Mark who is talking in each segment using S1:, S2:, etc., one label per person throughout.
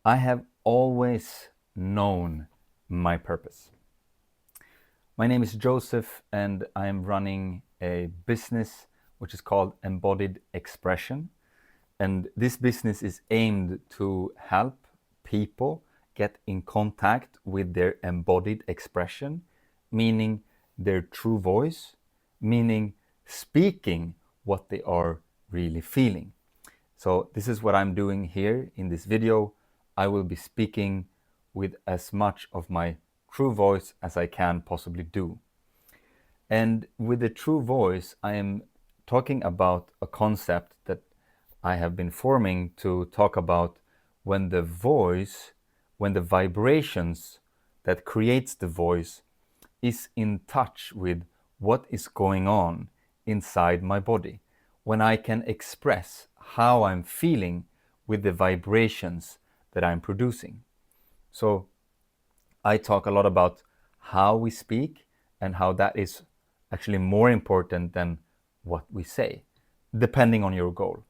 S1: I have always known my purpose. My name is Joseph, and I am running a business which is called Embodied Expression. And this business is aimed to help people get in contact with their embodied expression, meaning their true voice, meaning speaking what they are really feeling. So this is what I'm doing here in this video. I will be speaking with as much of my true voice as I can possibly do. And with the true voice, I am talking about a concept that I have been forming to talk about when the voice, when the vibrations that creates the voice is in touch with what is going on inside my body, when I can express how I'm feeling with the vibrations that I'm producing. So I talk a lot about how we speak and how that is actually more important than what we say, depending on your goal.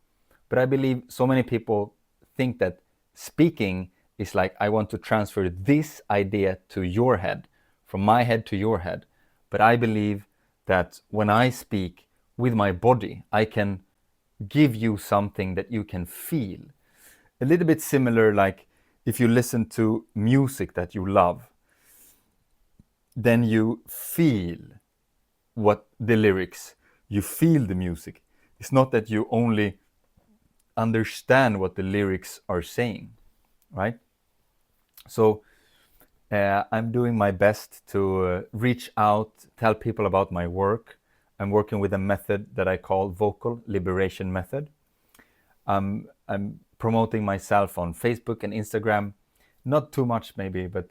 S1: But I believe so many people think that speaking is like, I want to transfer this idea to your head, from my head to your head. But I believe that when I speak with my body, I can give you something that you can feel. A little bit similar, like if you listen to music that you love, then you feel what the lyrics, you feel the music. It's not that you only understand what the lyrics are saying, right? So I'm doing my best to reach out, tell people about my work. I'm working with a method that I call vocal liberation method. I'm promoting myself on Facebook and Instagram, not too much maybe, but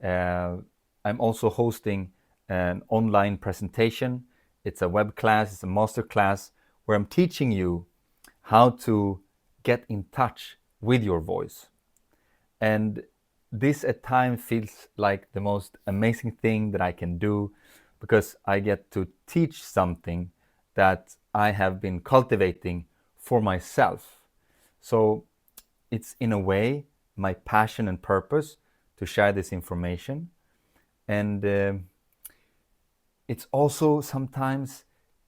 S1: I'm also hosting an online presentation. It's a web class, it's a master class where I'm teaching you how to get in touch with your voice. And this at times feels like the most amazing thing that I can do, because I get to teach something that I have been cultivating for myself. So it's in a way my passion and purpose to share this information. And it's also sometimes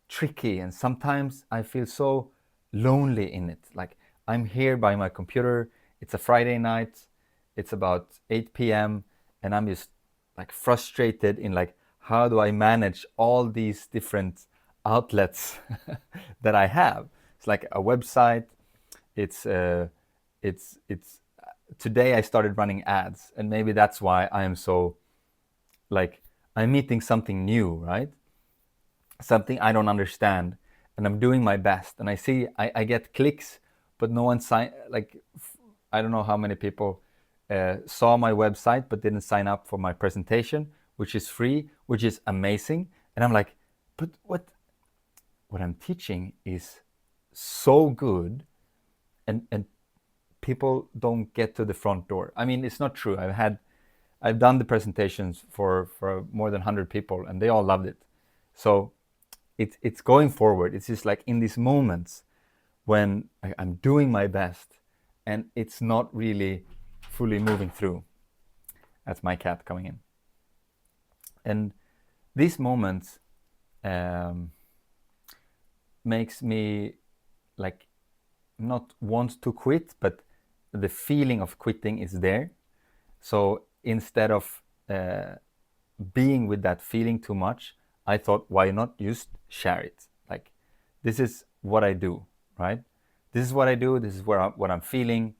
S1: tricky, and sometimes I feel so lonely in it. Like, I'm here by my computer, it's a Friday night, it's about 8 p.m., and I'm just like frustrated in like, how do I manage all these different outlets that I have? It's like a website. It's today I started running ads, and maybe that's why I am so like, I'm meeting something new, right? Something I don't understand, and I'm doing my best, and I see I get clicks, but no one I don't know how many people saw my website but didn't sign up for my presentation, which is free, which is amazing. And I'm like, but what I'm teaching is so good, and people don't get to the front door. I mean, it's not true. I've done the presentations for more than 100 people, and they all loved it. So it's going forward. It's just like in these moments when I'm doing my best and it's not really fully moving through. That's my cat coming in. And these moments makes me like not want to quit, but the feeling of quitting is there. So instead of being with that feeling too much, I thought, why not just share it? Like, this is what I do, right? This is what I do. This is what I'm feeling,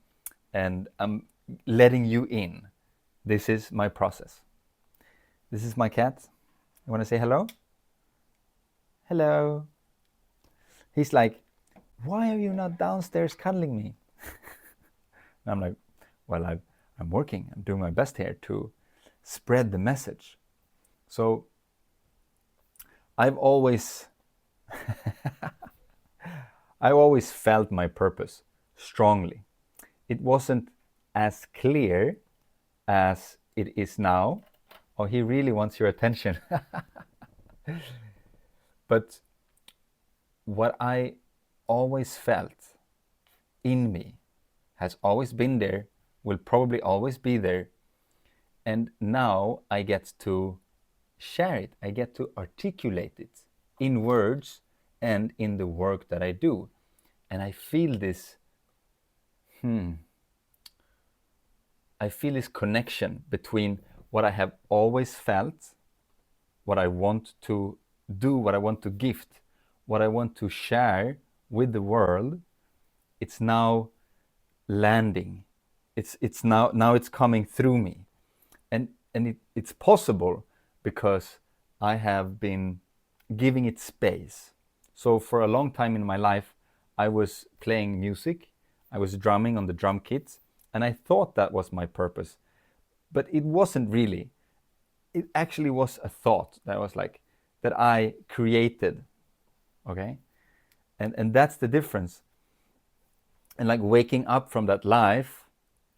S1: and I'm letting you in. This is my process. This is my cat. You want to say hello? Hello. He's like, why are you not downstairs cuddling me? And I'm like, well, I'm working. I'm doing my best here to spread the message. So I've always felt my purpose strongly. It wasn't as clear as it is now. Oh, he really wants your attention. But what I always felt in me has always been there, will probably always be there. And now I get to share it. I get to articulate it in words and in the work that I do. And I feel this, I feel this connection between what I have always felt, what I want to do, what I want to gift, what I want to share with the world. It's now landing. It's now it's coming through me. And it's possible because I have been giving it space. So for a long time in my life, I was playing music, I was drumming on the drum kits, and I thought that was my purpose. But it wasn't really. It actually was a thought that was like, that I created, okay? And that's the difference. And like waking up from that life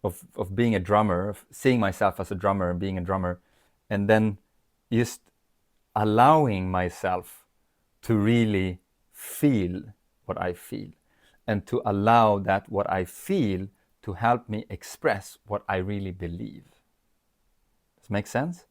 S1: of being a drummer, of seeing myself as a drummer and being a drummer, and then just allowing myself to really feel what I feel, and to allow that what I feel to help me express what I really believe. Does it make sense?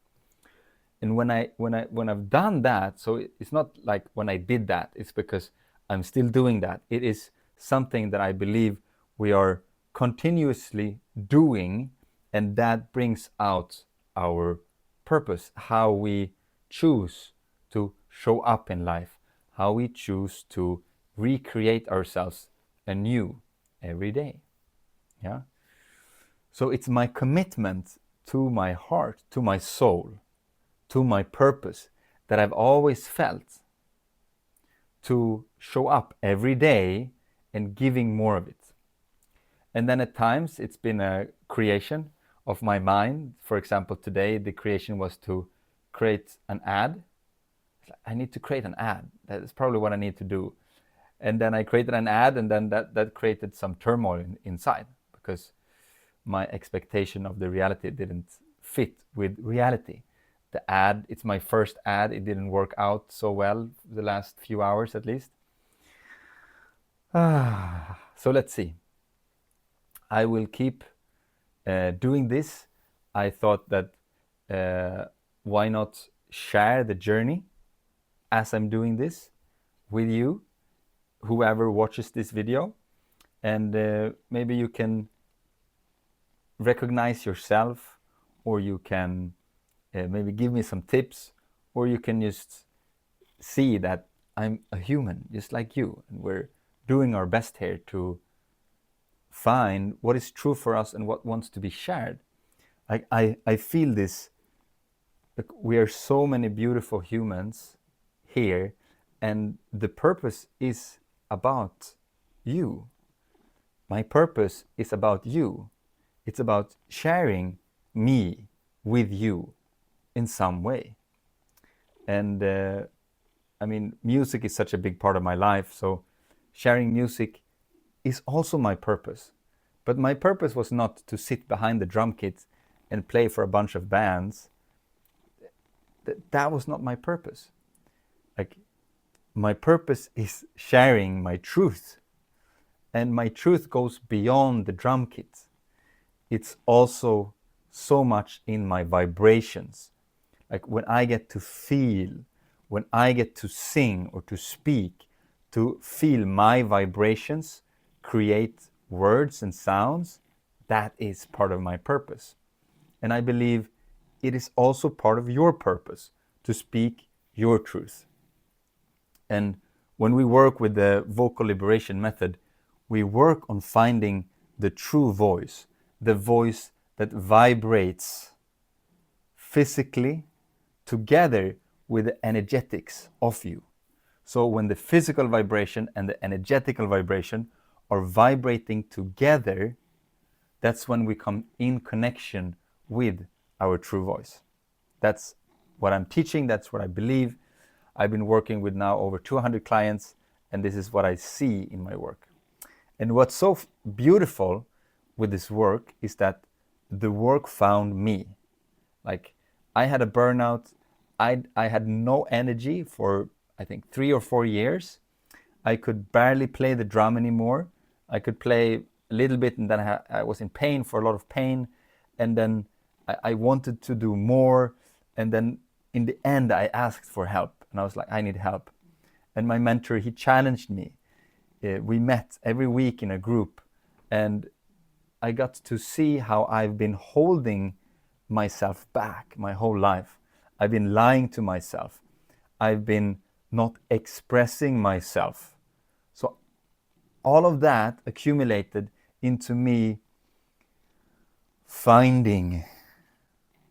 S1: And when I've done that, so it's not like when I did that, it's because I'm still doing that. It is something that I believe we are continuously doing, and that brings out our purpose, how we choose to show up in life, how we choose to recreate ourselves anew every day. Yeah. So it's my commitment to my heart, to my soul, to my purpose that I've always felt, to show up every day and giving more of it. And then at times it's been a creation of my mind. For example, today the creation was to create an ad. I need to create an ad. That's probably what I need to do. And then I created an ad, and then that created some turmoil inside, because my expectation of the reality didn't fit with reality. The ad, it's my first ad, it didn't work out so well the last few hours at least. So let's see. I will keep doing this. I thought that why not share the journey as I'm doing this with you, whoever watches this video, and maybe you can recognize yourself, or you can maybe give me some tips, or you can just see that I'm a human just like you, and we're doing our best here to find what is true for us and what wants to be shared. I feel this, like we are so many beautiful humans here, and the purpose is about you. My purpose is about you. It's about sharing me with you in some way. And I mean, music is such a big part of my life, so sharing music is also my purpose. But my purpose was not to sit behind the drum kit and play for a bunch of bands. That was not my purpose. Like, my purpose is sharing my truth. And my truth goes beyond the drum kit. It's also so much in my vibrations. Like when I get to feel, when I get to sing or to speak, to feel my vibrations, create words and sounds, that is part of my purpose. And I believe it is also part of your purpose to speak your truth. And when we work with the vocal liberation method, we work on finding the true voice, the voice that vibrates physically together with the energetics of you. So when the physical vibration and the energetical vibration are vibrating together, that's when we come in connection with our true voice. That's what I'm teaching, that's what I believe. I've been working with now over 200 clients, and this is what I see in my work. And what's so beautiful with this work is that the work found me. Like, I had a burnout. I had no energy for, I think, 3 or 4 years. I could barely play the drum anymore. I could play a little bit, and then I was in pain, for a lot of pain, and then I wanted to do more, and then in the end I asked for help, and I was like, I need help. And my mentor, he challenged me. We met every week in a group, and I got to see how I've been holding myself back my whole life. I've been lying to myself. I've been not expressing myself. So all of that accumulated into me finding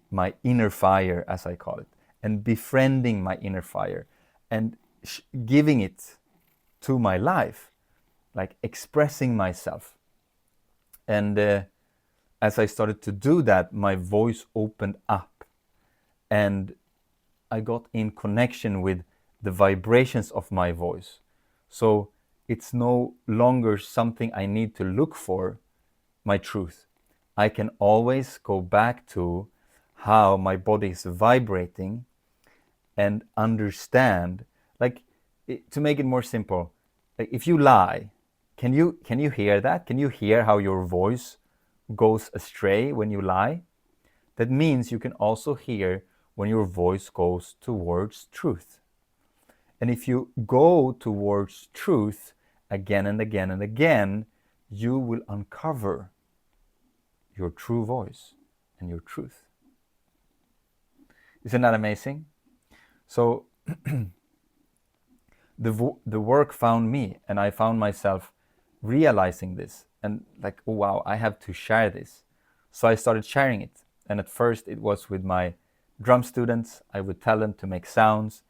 S1: my inner fire, as I call it, and befriending my inner fire and giving it to my life, like expressing myself. And as I started to do that, my voice opened up, and I got in connection with the vibrations of my voice. So it's no longer something I need to look for, my truth. I can always go back to how my body is vibrating and understand, like, to make it more simple, like if you lie, can you hear that? Can you hear how your voice goes astray when you lie? That means you can also hear when your voice goes towards truth. And if you go towards truth again and again and again, you will uncover your true voice and your truth. Isn't that amazing? So the work found me, and I found myself realizing this, and like, oh wow, I have to share this. So I started sharing it. And at first it was with my drum students. I would tell them to make sounds,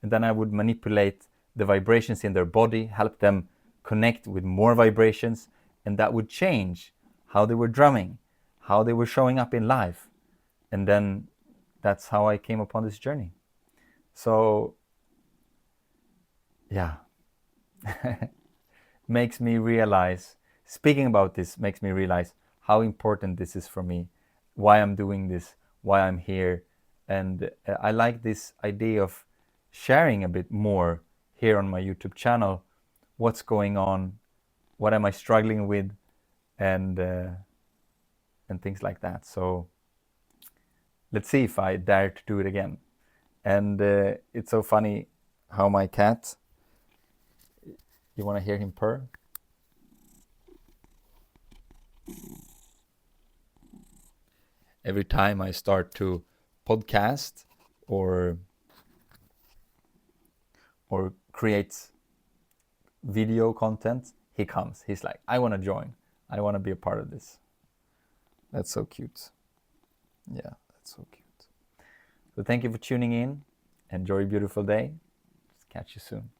S1: and then I would manipulate the vibrations in their body, help them connect with more vibrations, and that would change how they were drumming, how they were showing up in life. And then that's how I came upon this journey. So yeah, makes me realize, speaking about this makes me realize how important this is for me, why I'm doing this, why I'm here. And I like this idea of sharing a bit more here on my YouTube channel, what's going on, what am I struggling with, and things like that. So let's see if I dare to do it again. And it's so funny how my cat, you want to hear him purr? Every time I start to podcast or create video content, he comes. He's like, I want to join. I want to be a part of this. That's so cute. Yeah, that's so cute. So thank you for tuning in. Enjoy a beautiful day. Catch you soon.